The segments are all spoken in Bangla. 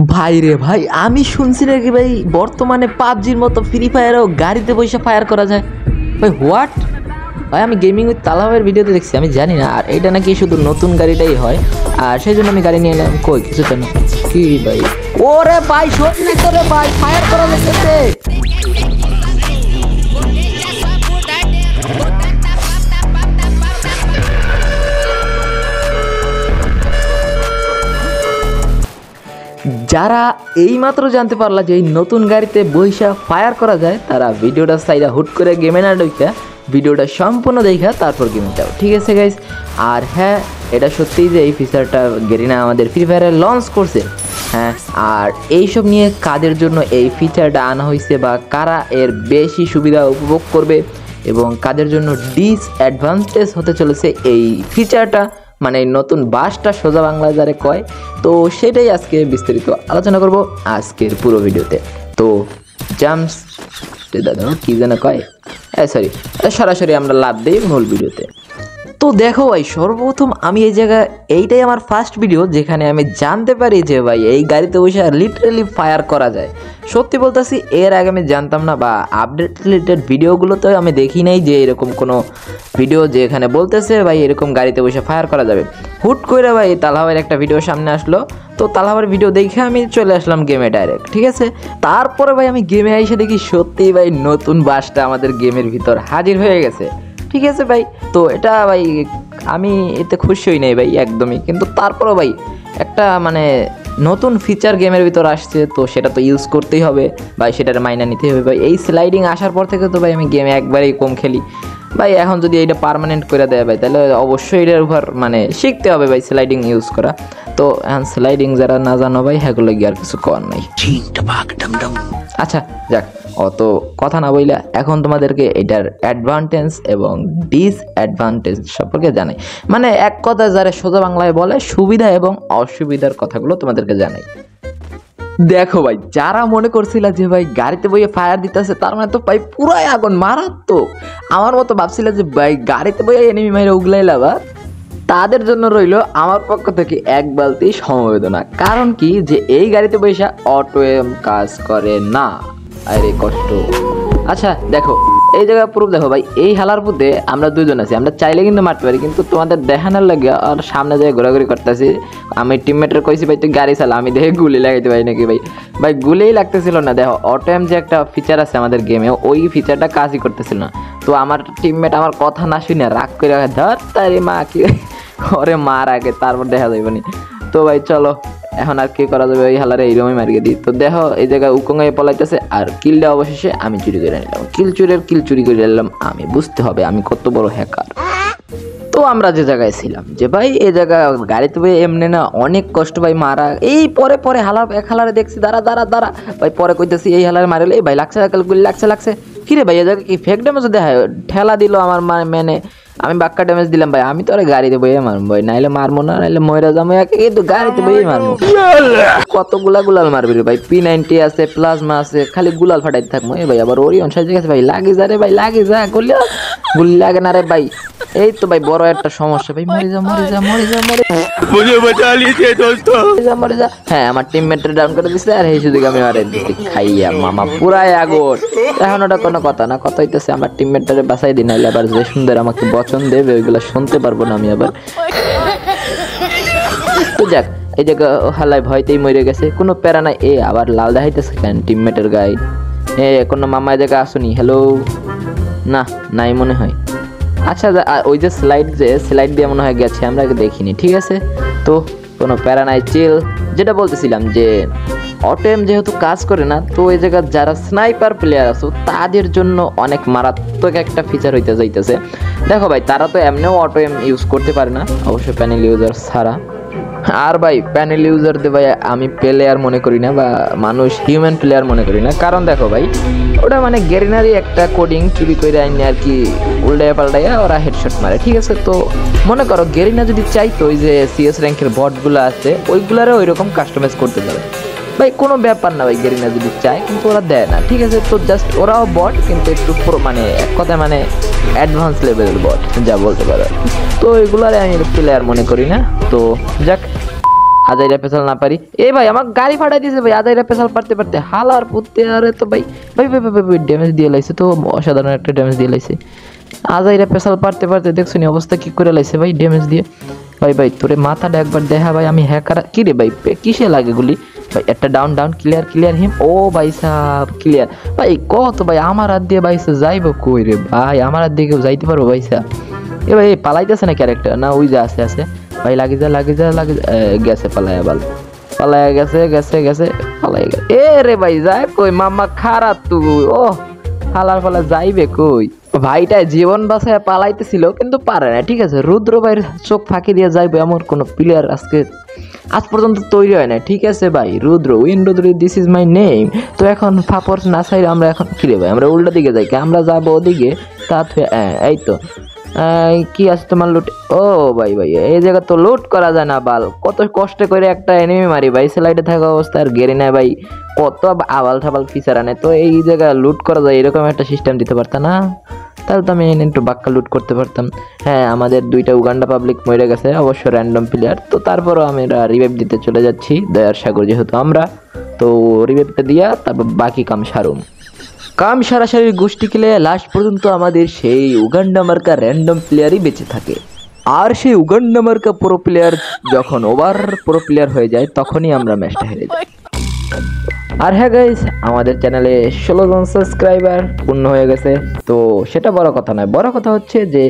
ভাই রে ভাই, আমি শুনছি নাকি ভাই বর্তমানে পাবজির মতো ফ্রি ফায়ারও গাড়িতে বসে ফায়ার করা যায়। ভাই হোয়াট? ভাই আমি গেমিং উইথ তালহামের ভিডিওতে দেখছি, আমি জানি না। আর এইটা নাকি শুধু নতুন গাড়িটাই হয়, আর সেই জন্য আমি গাড়ি নিয়ে এলাম। কই কিছু তো না কি ভাই? ওরে ভাই সত্যি করে ভাই ফায়ার করা যাচ্ছে। যারা এইমাত্র জানতে পারলা যে এই নতুন গাড়িতে বইসা ফায়ার করা যায়, তারা ভিডিওটা সাইডা হুট করে গেমে না ঢুকা ভিডিওটা সম্পূর্ণ দেখা তারপর গেমে যাও, ঠিক আছে গাইস? আর হ্যাঁ, এটা সত্যিই যে এই ফিচারটা গেরিনা আমাদের ফ্রি ফায়ারে লঞ্চ করছে। হ্যাঁ, আর এইসব নিয়ে কাদের জন্য এই ফিচারটা আনা হয়েছে বা কারা এর বেশি সুবিধা উপভোগ করবে এবং কাদের জন্য ডিসঅ্যাডভান্টেজ হতে চলেছে এই ফিচারটা, মানে নতুন বাসটা সোজা বাংলায় যারে কয়, তো সেটাই আজকে বিস্তারিত আলোচনা করব আজকের পুরো ভিডিওতে। তো জাম্পস দাদা কি যেন কয়, সরাসরি আমরা লাভ দিই মূল ভিডিওতে। তো দেখো ভাই, সর্বপ্রথম আমি এই জায়গায় এইটাই আমার ফার্স্ট ভিডিও যেখানে আমি জানতে পারি যে ভাই এই গাড়িতে বসে লিটারেলি ফায়ার করা যায়। সত্যি বলতেছি, এর আগে আমি জানতাম না, বা আপডেট রিলেটেড ভিডিওগুলোতে আমি দেখি নাই যে এরকম কোনো ভিডিও যেখানে বলতেছে ভাই এরকম গাড়িতে বসে ফায়ার করা যাবে। হুট করে ভাই তালহাওয়ার একটা ভিডিও সামনে আসলো, তো তালহাওয়ার ভিডিও দেখে আমি চলে আসলাম গেমে ডাইরেক্ট, ঠিক আছে? তারপরে ভাই আমি গেমে এসে দেখি সত্যিই ভাই নতুন বাসটা আমাদের গেমের ভিতর হাজির হয়ে গেছে, ঠিক আছে ভাই? তো এটা ভাই আমি এতে খুশি হই নাই ভাই একদমই, কিন্তু তারপরও ভাই একটা মানে নতুন ফিচার গেমের ভিতর আসছে, তো সেটা তো ইউজ করতেই হবে ভাই, সেটার মাইনা নিতে হবে ভাই। এই স্লাইডিং আসার পর থেকে তো ভাই আমি গেমে একবারেই কম খেলি ভাই। এখন যদি এইটা পার্মানেন্ট করে দেয় ভাই, তাহলে অবশ্যই এটার উপর মানে শিখতে হবে ভাই স্লাইডিং ইউজ করা। তো এখন স্লাইডিং যারা না জানো ভাই, হ্যাগুলো গিয়ে আর কিছু করার নাই। আচ্ছা যাক, অত কথা না বইলা এখন তোমাদেরকে এটার অ্যাডভান্টেজ এবং ডিসঅ্যাডভান্টেজ সম্পর্কে জানাই, মানে এক কথা যারা সোজা বাংলায় বলে সুবিধা এবং অসুবিধার কথাগুলো তোমাদেরকে জানাই। দেখো ভাই, যারা মনে করছিল যে ভাই গাড়িতে বইয়ে ফায়ার দিতেছে তার মানে তো ভাই পুরাই আগুন মারাত্মক, আমার মতো ভাবছিল যে ভাই গাড়িতে বইয়ে এনিমি মাইরে উগলাইলা, বা তাদের জন্য রইল আমার পক্ষ থেকে এক বালতি সমবেদনা। কারণ কি, যে এই গাড়িতে বসে অটো এম কাজ করে না, আরে কষ্ট। আচ্ছা দেখো, এই জায়গায় প্রুফ দেখো ভাই, এই হালার পুঁতে আমরা দুজন আছি, আমরা চাইলে কিন্তু মারতে পারি, কিন্তু তোমাদের দেখানোর লাগে আর সামনে যায় ঘোরাঘুরি করতেছি। আমি টিমমেটের কইছি ভাই তুই গাড়ি চালা, আমি দেখে গুলি লাগাইতে পারি নাকি ভাই, ভাই গুলিই লাগতেছিল না। দেখো অটো এম যে একটা ফিচার আছে আমাদের গেমে, ওই ফিচারটা কাজই করতেছিল না। তো আমার টিমমেট আমার কথা না শুনে রাগ করে ধর তারি মা কি ওরে মার আগে, তারপর দেখা যাবে নি। তো ভাই চলো এখন আর কি করা যাবে, ওই হালারে এইরকমই মারিয়ে দিই। তো দেখো এই জায়গায় উকঙ্গাই পলাইতেছে, আর কিলটা অবশেষে আমি চুরি করে নিলাম। কিল চুরি করে নিলাম আমি, বুঝতে হবে আমি কত বড় হ্যাকার। তো আমরা যে জায়গায় ছিলাম, যে ভাই এই জায়গা গাড়িতে ভাই এমনি না অনেক কষ্ট ভাই মারা। এই পরে হালার এক হালারে দেখছি দাঁড়া ভাই, পরে কইতেছি এই হালারে মারলে এই ভাই লাগছে কিরে ভাই এই জায়গা কি ফেক ড্যামেজ দেখায়, ঠেলা দিল আমার মানে আমি বাক্কা ড্যামেজ দিলাম ভাই। আমি তো আরে গাড়িতে বইয়ে মারবো ভাই, নাইলে মারবো না, নাইলে ময়রা যাবো, কিন্তু গাড়িতে বইয়ে মারবো। কত গুলাল মারবি রে ভাই, P90 আছে, প্লাজমা আছে, খালি গুলাল ফাটাইতে থাকবো। এই ভাই আবার ওরিয়ন সাইজে গেছে ভাই, লাগে যা রে ভাই, লাগে যা, গুলি লাগে না রে ভাই। এই তো ভাই বড় একটা সমস্যা ভাই, মরে যা হ্যাঁ, আমার টিমমেটরে ডাউন করে দিচ্ছে, আর এই সুযোগ আমি মারে দিচ্ছি খাইয়া মামা পুরাই আগুন। এখন ওটা কোনো কথা না, কথা হইতেছে আমার টিমমেটরে বাঁচাই দিন, নাইলে আবার যে সুন্দর আমাকে বচন দেবে ওইগুলো শুনতে পারবো না আমি আবার। তো যাক, এই জায়গা হালাই ভয়তেই মরে গেছে, কোনো প্যারা নাই। এ আবার লাল দেখাইতেছে কেন টিমমেটের গায়ে? কোনো মামা এই জায়গা আসুনি? হ্যালো, না নাই মনে হয়। আচ্ছা ওই যে স্লাইড দিয়ে মনে হয় গেছে, আমরা দেখিনি, ঠিক আছে? তো কোনো প্যারা নাই, চিল। যেটা বলতেছিলাম যে অটো এম যেহেতু কাজ করে না, তো এই জায়গায় যারা স্নাইপার প্লেয়ার আছো তাদের জন্য অনেক মারাত্মক একটা ফিচার হইতে যাইতেছে। দেখো ভাই, তারা তো এমনিও অটো এম ইউজ করতে পারে না, অবশ্যই প্যানেল ইউজার ছাড়া। আর ভাই প্যানেল ইউজার দে ভাই আমি প্লেয়ার মনে করি না, বা মানুষ হিউম্যান প্লেয়ার মনে করি না। কারণ দেখো ভাই, ওটা মানে গেরিনারই একটা কোডিং চুরি করে আইনি আর কি, উল্টাইয়া পাল্টাইয়া ওরা হেডশট মারে, ঠিক আছে? তো মনে করো গেরিনা যদি চাইতো ওই যে সিএস র্যাঙ্কের বটগুলো আছে ওইগুলারে ওইরকম কাস্টমাইজ করতে পারে ভাই, কোনো ব্যাপার না ভাই, গেরিনা যদি চায়, কিন্তু ওরা দেয় না, ঠিক আছে? তো জাস্ট ওরাও বট, কিন্তু একটু মানে এক কথায় মানে অ্যাডভান্স লেভেলের বট যা বলতে পারো। তো এগুলারে আমি প্লেয়ার মনে করি না। তো যাক, আজাইরা পেছাল না পারি। এ ভাই আমার গাড়ি ফাটাই দিয়েছে ভাই, আজাইরা পেছাল পারতে পারতে হালার পুত্তে। আরে তো ভাই ভাই ভাই ভাই ভাই ড্যামেজ দিয়ে লাইছে তো, অসাধারণ একটা ড্যামেজ দিয়ে লাইছে। আজাইরা পেছাল পারতে পারতে দেখছো নি অবস্থা কি করে লাইছে ভাই ড্যামেজ দিয়ে। ভাই ভাই তোরে মাথাটা একবার দেখা ভাই, আমি হ্যাকার কি রে ভাই, কিসে লাগে গুলি ভাই। একটা ডাউন ডাউন ক্লিয়ার ক্লিয়ার হিম। ও ভাই সাহ ক্লিয়ার ভাই। কত ভাই আমার হাত দিয়ে ভাইসা যাইবো কই রে ভাই, আমার হাত দিয়ে কেউ যাইতে পারবো ভাইসা। এ ভাই পালাইতেছে না ক্যারেক্টার, না ওই যে আছে আছে ভাই। লাগে যা লাগে যা লাগে গেছে পালায়া বাল, পালায়া গেছে গেছে গেছে পালাই গেছে। এ রে ভাই যায় কই মামা খারাপ তুই। ও হালার পালা যাইবে কই। ভাইটা জীবন বাঁচায় পালাইতেছিল কিন্তু পারে না, ঠিক আছে। রুদ্র ভাইয়ের চোখ ফাঁকি দিয়ে যাইবে এমন কোনো প্লেয়ার আজ পর্যন্ত তৈরি হয় না, ঠিক আছে ভাই। রুদ্র রুদ্র দিস ইজ মাই নেম। তো এখন ফাপর না চাইলে আমরা এখন কিরে ভাই আমরা উল্টা দিকে যাই, আমরা যাবো ওদিকে। তা এই তো কি আছে তোমার লুট। ও ভাই ভাই এই জায়গা তো লুট করা যায় না বাল, কত কষ্ট করে একটা এনিমি মারি ভাই। স্লাইডে থাকা অবস্থায় আর গেরি নেয় ভাই, কত আবাল থাবাল ফিচার আনে। তো এই জায়গায় লুট করা যায় এরকম একটা সিস্টেম দিতে পারতাম না, তাহলে তো আমি একটু বাক্কা লুট করতে পারতাম। হ্যাঁ আমাদের দুইটা উগান্ডা পাবলিক মরে গেছে, অবশ্য র্যান্ডম প্লেয়ার। তো তারপরও আমরা রিভাইভ দিতে চলে যাচ্ছি, দয়ার সাগর যেহেতু আমরা। তো রিভাইভটা দিয়া তারপর বাকি কাম সারুম। কাম সারাসারির গোষ্ঠী খেলে লাস্ট পর্যন্ত আমাদের সেই উগান্ডা মার্কা র্যান্ডম প্লেয়ারই বেঁচে থাকে। আর সেই উগান্ডা মার্কা প্রো প্লেয়ার যখন ওভার প্রো প্লেয়ার হয়ে যায় তখনই আমরা ম্যাচটা হেরে যাই। আর হ্যাঁ গাইস আমাদের চ্যানেলে 16 জন সাবস্ক্রাইবার পূর্ণ হয়ে গেছে। তো সেটা বড় কথা নয়, বড় কথা হচ্ছে যে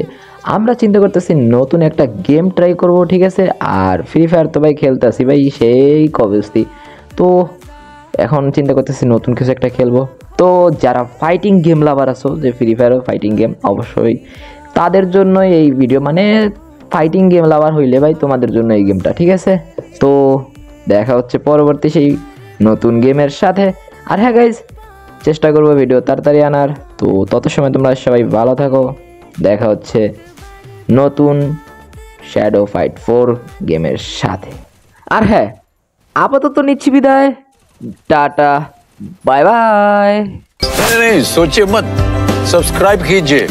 আমরা চিন্তা করতেছি নতুন একটা গেম ট্রাই করব, ঠিক আছে। আর ফ্রি ফায়ার তো ভাই খেলতে আসি ভাই সেই কবেস্তি। তো এখন চিন্তা করতেছি নতুন কিছু একটা খেলবো। তো যারা ফাইটিং গেম লাভার আছো, যে ফ্রি ফায়ারও ফাইটিং গেম, অবশ্যই তাদের জন্যই এই ভিডিও। মানে ফাইটিং গেম লাভার হইলে ভাই তোমাদের জন্য এই গেমটা, ঠিক আছে। তো দেখা হচ্ছে পরবর্তী সেই নতুন গেমের সাথে। আর হ্যাঁ গাইজ চেষ্টা করবো ভিডিও তাড়াতাড়ি আনার। তো তত সময় তোমরা সবাই ভালো থাকো, দেখা হচ্ছে নতুন শ্যাডো ফাইট 4 গেমের সাথে। আর হ্যাঁ আপাতত নিচ্ছি বিদায়, टाटा बाय बाय। नहीं सोचिए मत, सब्सक्राइब कीजिए।